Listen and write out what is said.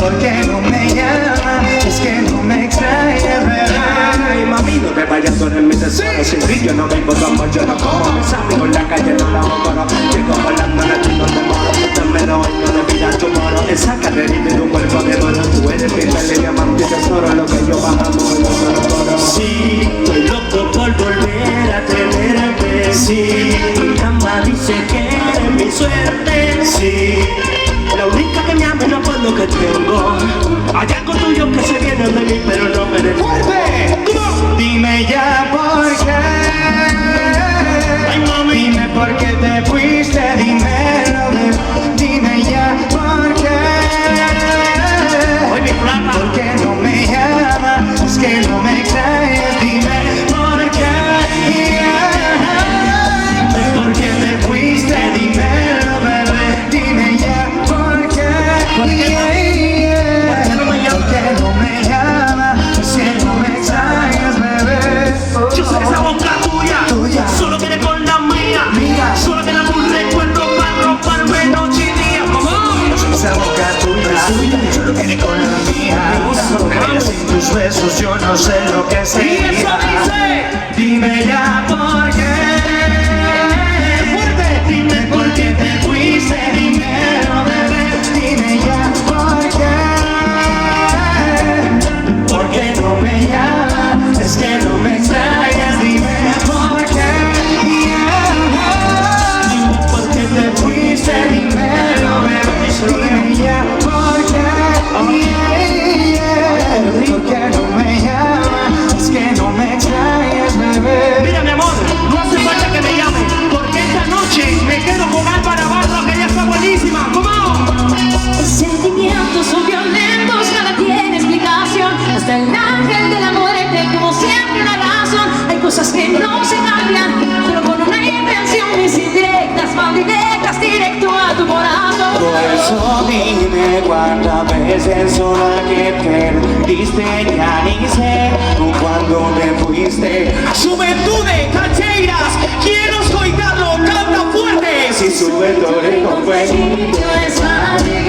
¿por qué no me llama? Es que no me extrañas, bebé. Ay, mami, no te vayas, tú eres mi tesoro. Sin ti yo no vengo, tu amor yo no como. Mis amigos en la calle no la moro. Llego volando de ti, no te moro. Dámelo hoy, no te pidas tu moro. Esa caderita de un cuerpo de moro. Tú eres mi pele, diamante y tesoro. Lo que yo bajamos en los. Sí, estoy loco por volver a tenerte. Sí, mi cama dice que eres mi suerte. Sí, la única que me ama no por lo que tengo. Hay algo tuyo que se viene de mí, pero no me dejo. ¡Fuerte! Dime ya por qué. Ay, mami. Dime por qué te fuiste, dímelo, bebé. Dime ya por qué. Hoy mi flaca. ¿Por qué no me llamas? Es que no me extrañas, dime por qué. ¿Por qué te fuiste? Dímelo, bebé. Dime ya por qué. ¿Por qué no me llamas? Es que no me extrañas, bebé. Yo sé esa boca tuya, solo viene con la mía. Solo viene algún recuerdo para romperme noche y día. Esa boca tuya, solo viene con la mía. Pero sin tus besos yo no sé lo que sería. Y eso dice, dime ya por qué. fuerte, Dime por qué te fuiste, dímelo, bebé. Dime ya por qué. ¿Por qué no me llamas? Es que no me extrañas, dime por qué. Dime por qué te fuiste, dímelo, bebé. Dime ya por qué. ¿Por qué no me llamas? Es que no me extrañas, bebé. mira mi amor, no hace falta que me llame, porque esta noche me quedo con Álvaro Navarro, que ella está buenísima. ¿Cómo? Los sentimientos son violentos, nada tiene explicación. Hasta el ángel del amor tiene como siempre una razón. Hay cosas que no se cambian, solo con una intención. Mis indirectas van directas, directo a tu corazón. Por eso dime cuántas veces sola que perdiste, ya ni sé cuándo te fuiste. Juventudes, cacheiras, quiero escoitarlo, canta fuerte. Si sube todo el Sitio es fácil.